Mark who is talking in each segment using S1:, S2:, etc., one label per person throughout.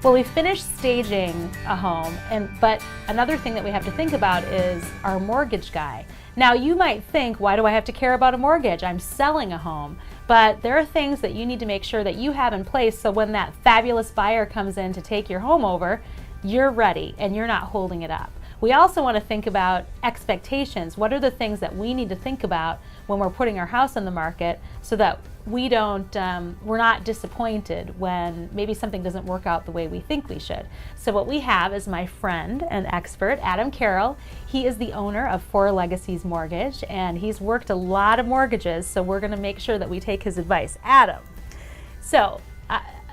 S1: Well, we finished staging a home, but another thing that we have to think about is our mortgage guy. Now, you might think, why do I have to care about a mortgage? I'm selling a home. But there are things that you need to make sure that you have in place so when that fabulous buyer comes in to take your home over, you're ready and you're not holding it up. We also want to think about expectations. What are the things that we need to think about when we're putting our house on the market so that we're not disappointed when maybe something doesn't work out the way we think we should. So what we have is my friend and expert, Adam Carroll. He is the owner of Four Legacies Mortgage, and he's worked a lot of mortgages, so we're going to make sure that we take his advice. Adam, so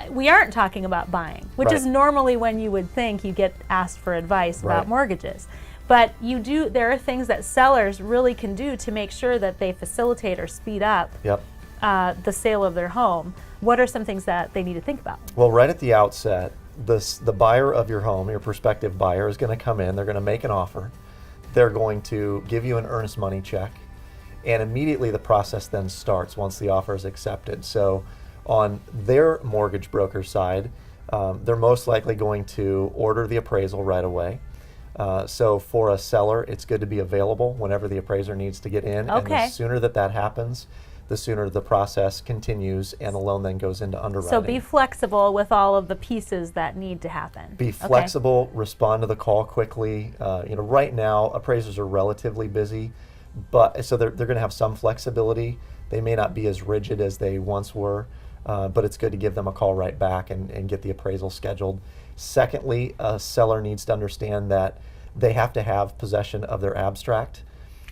S1: we aren't talking about buying, which is normally when you would think you get asked for advice about mortgages. But there are things that sellers really can do to make sure that they facilitate or speed up the sale of their home. What are some things that they need to think about?
S2: Well, right at the outset, the buyer of your home, your prospective buyer, is going to come in, they're going to make an offer, they're going to give you an earnest money check, and immediately the process then starts once the offer is accepted. So on their mortgage broker side, they're most likely going to order the appraisal right away. So for a seller, it's good to be available whenever the appraiser needs to get in. And the sooner that happens, the sooner the process continues and the loan then goes into underwriting.
S1: So be flexible with all of the pieces that need to happen.
S2: Be flexible, respond to the call quickly. Right now, appraisers are relatively busy, but so they're going to have some flexibility. They may not be as rigid as they once were, but it's good to give them a call right back and get the appraisal scheduled. Secondly, a seller needs to understand that they have to have possession of their abstract.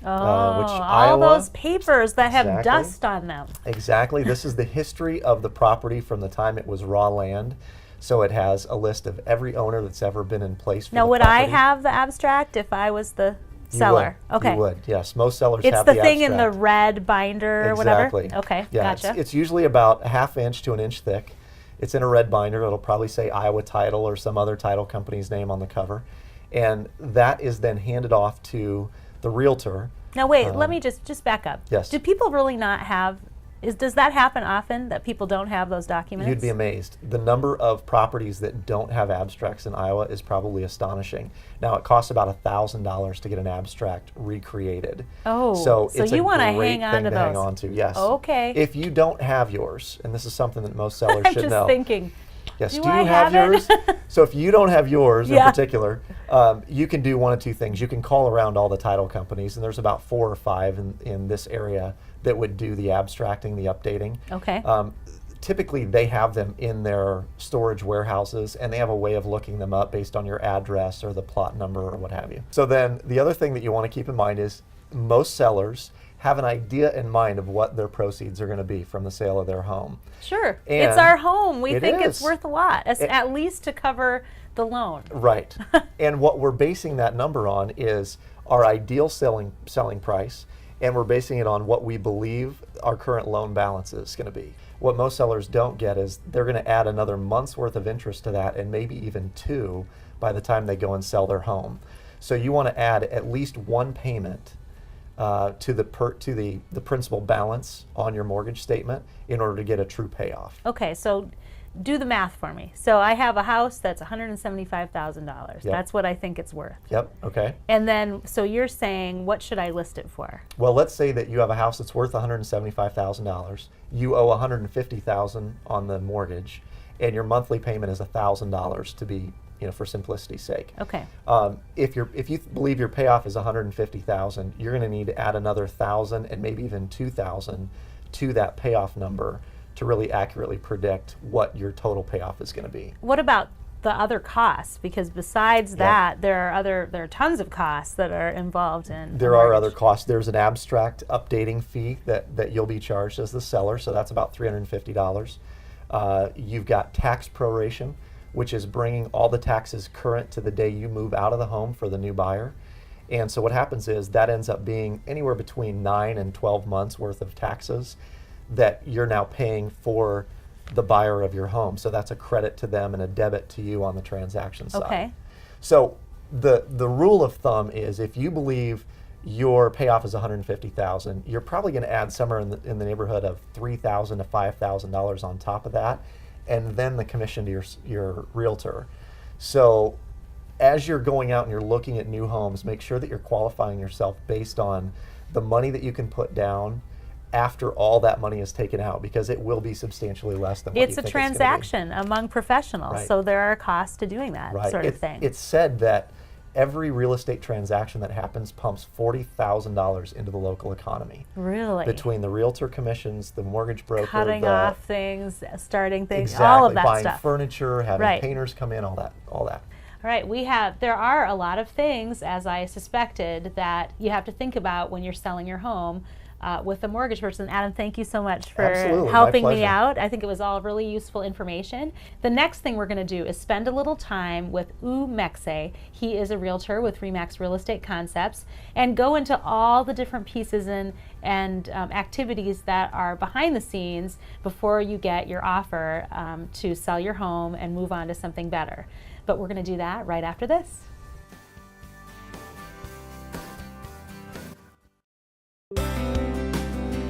S2: Which
S1: all those papers that have dust on them.
S2: Exactly. This is the history of the property from the time it was raw land. So it has a list of every owner that's ever been in place for the property.
S1: Now, would I have the abstract if I was the seller?
S2: You would, yes. Most sellers
S1: have
S2: the abstract.
S1: It's the thing in the red binder or whatever?
S2: Exactly.
S1: Okay,
S2: yeah,
S1: gotcha.
S2: It's usually about a half inch to an inch thick. It's in a red binder. It'll probably say Iowa Title or some other title company's name on the cover. And that is then handed off to the realtor.
S1: Now wait, let me just back up.
S2: Yes.
S1: Do people really not have, does that happen often, that people don't have those documents?
S2: You'd be amazed. The number of properties that don't have abstracts in Iowa is probably astonishing. Now it costs about $1,000 to get an abstract recreated.
S1: Oh,
S2: so it's
S1: you want
S2: to
S1: hang on to those.
S2: Hang on to, yes.
S1: Okay.
S2: If you don't have yours, and this is something that most sellers should know.
S1: I'm just thinking.
S2: Yes,
S1: do
S2: you have yours? So if you don't have yours in particular, you can do one of two things. You can call around all the title companies, and there's about 4 or 5 in this area that would do the abstracting, the updating.
S1: Okay.
S2: Typically, they have them in their storage warehouses, and they have a way of looking them up based on your address or the plot number or what have you. So then the other thing that you want to keep in mind is most sellers have an idea in mind of what their proceeds are going to be from the sale of their home.
S1: Sure.
S2: And
S1: it's our home. We think
S2: is.
S1: it's worth a lot, at least to cover the loan.
S2: Right. And what we're basing that number on is our ideal selling price, and we're basing it on what we believe our current loan balance is going to be. What most sellers don't get is they're going to add another month's worth of interest to that, and maybe even 2 by the time they go and sell their home. So you want to add at least 1 payment to the principal balance on your mortgage statement in order to get a true payoff.
S1: Okay, so do the math for me. So I have a house that's $175,000.
S2: Yep.
S1: That's what I think it's worth.
S2: Yep, okay.
S1: And then, so you're saying, what should I list it for?
S2: Well, let's say that you have a house that's worth $175,000. You owe $150,000 on the mortgage, and your monthly payment is $1,000 to be, for simplicity's sake.
S1: Okay.
S2: If you believe your payoff is $150,000, you're going to need to add another $1,000 and maybe even $2,000 to that payoff number to really accurately predict what your total payoff is going to be.
S1: What about the other costs? Because besides that, there are tons of costs that are involved in.
S2: There are other costs. There's an abstract updating fee that you'll be charged as the seller, so that's about $350. You've got tax proration, which is bringing all the taxes current to the day you move out of the home for the new buyer. And so what happens is that ends up being anywhere between 9 and 12 months worth of taxes that you're now paying for the buyer of your home. So that's a credit to them and a debit to you on the transaction side.
S1: Okay.
S2: So the rule of thumb is if you believe your payoff is $150,000, you're probably going to add somewhere in the neighborhood of $3,000 to $5,000 on top of that. and then the commission to your realtor. So as you're going out and you're looking at new homes, make sure that you're qualifying yourself based on the money that you can put down after all that money is taken out, because it will be substantially less than what
S1: It's
S2: you
S1: a
S2: think
S1: transaction among professionals,
S2: Right.
S1: so there are costs to doing that sort of thing.
S2: It's said that every real estate transaction that happens pumps $40,000 into the local economy.
S1: Really?
S2: Between the realtor commissions, the mortgage broker,
S1: Cutting off things, starting things,
S2: exactly,
S1: all of that
S2: buying
S1: stuff.
S2: furniture, having
S1: Right.
S2: painters come in, all that.
S1: All right, there are a lot of things, as I suspected, that you have to think about when you're selling your home with a mortgage person. Adam, thank you so much for
S2: Absolutely,
S1: helping
S2: my
S1: me
S2: pleasure.
S1: out. I think it was all really useful information. The next thing we're going to do is spend a little time with Mexe. He is a realtor with Remax Real Estate Concepts, and go into all the different pieces and activities that are behind the scenes before you get your offer to sell your home and move on to something better. But we're going to do that right after this.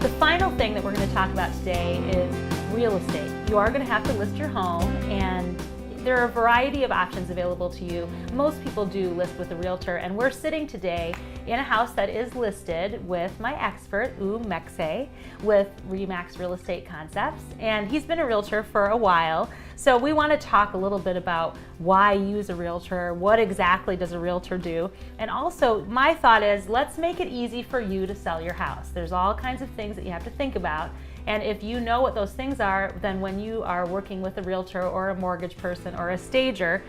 S1: The final thing that we're going to talk about today is real estate. You are going to have to list your home, and there are a variety of options available to you. Most people do list with a realtor, and we're sitting today in a house that is listed with my expert, Mexe, with Remax Real Estate Concepts, and he's been a realtor for a while. So we want to talk a little bit about why use a realtor, what exactly does a realtor do, and also my thought is let's make it easy for you to sell your house. There's all kinds of things that you have to think about, and if you know what those things are, then when you are working with a realtor or a mortgage person or a stager,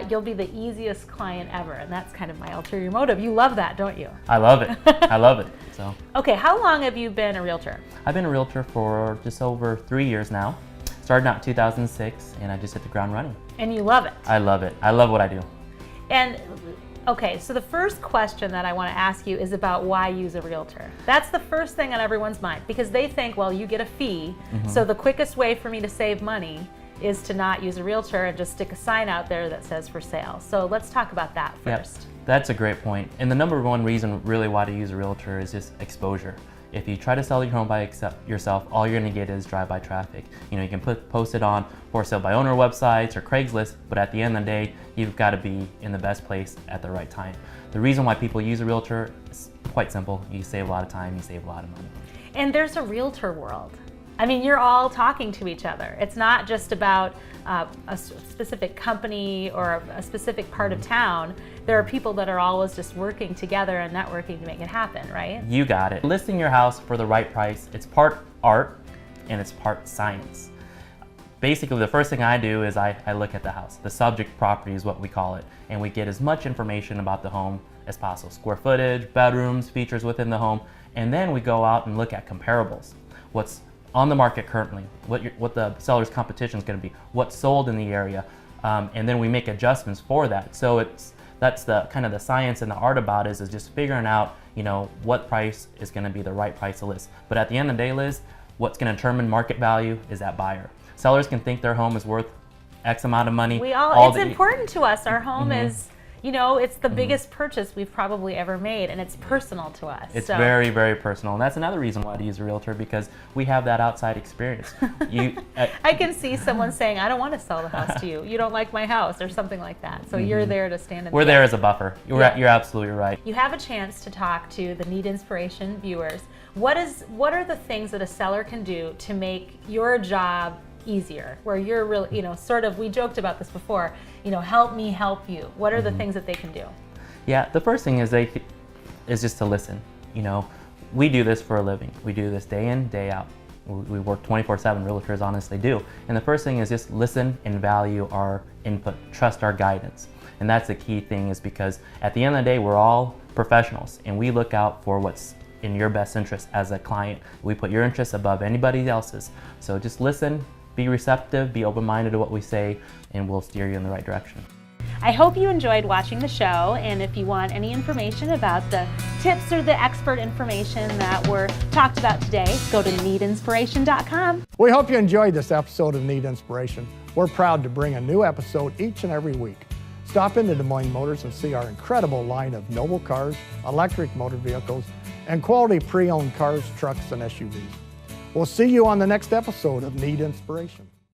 S1: you'll be the easiest client ever, and that's kind of my ulterior motive. You love that, don't you?
S3: I love it. I love it. So.
S1: Okay, how long have you been a realtor?
S3: I've been a realtor for just over 3 years now. Started out in 2006, and I just hit the ground running.
S1: And you love it.
S3: I love it. I love what I do.
S1: And okay, so the first question that I want to ask you is about why use a realtor. That's the first thing on everyone's mind, because they think, well, you get a fee, so the quickest way for me to save money is to not use a realtor and just stick a sign out there that says for sale. So let's talk about that first.
S3: Yep. That's a great point. And the number one reason really why to use a realtor is just exposure. If you try to sell your home by yourself, all you're going to get is drive-by traffic. You know, you can post it on for sale by owner websites or Craigslist, but at the end of the day, you've got to be in the best place at the right time. The reason why people use a realtor is quite simple. You save a lot of time, you save a lot of money.
S1: And there's a realtor world. I mean, you're all talking to each other. It's not just about a specific company or a specific part of town. There are people that are always just working together and networking to make it happen, right?
S3: You got it. Listing your house for the right price, it's part art and it's part science. Basically, the first thing I do is I look at the house. The subject property is what we call it, and we get as much information about the home as possible. Square footage, bedrooms, features within the home, and then we go out and look at comparables. What's on the market currently, what the seller's competition is going to be, what's sold in the area, and then we make adjustments for that. So that's the kind of the science and the art about it is just figuring out, you know, what price is going to be the right price to list. But at the end of the day, Liz, what's going to determine market value is that buyer. Sellers can think their home is worth X amount of money.
S1: It's important to us. Our home is, you know, it's the biggest purchase we've probably ever made, and it's personal to us.
S3: It's very, very personal, and that's another reason why to use a realtor, because we have that outside experience.
S1: I can see someone saying, I don't want to sell the house to you. You don't like my house, or something like that. So you're there to stand in
S3: We're there as a buffer. You're absolutely right.
S1: You have a chance to talk to the Nead Inspiration viewers. What are the things that a seller can do to make your job easier, where you're really, you know, sort of, we joked about this before, you know, help me help you. What are the things that they can do?
S3: Yeah, the first thing is just to listen. You know, we do this for a living. We do this day in, day out. We work 24/7, realtors honestly do. And the first thing is just listen and value our input, trust our guidance. And that's the key thing, is because at the end of the day, we're all professionals and we look out for what's in your best interest as a client. We put your interests above anybody else's. So just listen, be receptive, be open-minded to what we say, and we'll steer you in the right direction.
S1: I hope you enjoyed watching the show, and if you want any information about the tips or the expert information that were talked about today, go to neadinspiration.com.
S4: We hope you enjoyed this episode of Nead Inspiration. We're proud to bring a new episode each and every week. Stop into Des Moines Motors and see our incredible line of noble cars, electric motor vehicles, and quality pre-owned cars, trucks, and SUVs. We'll see you on the next episode of Nead Inspiration.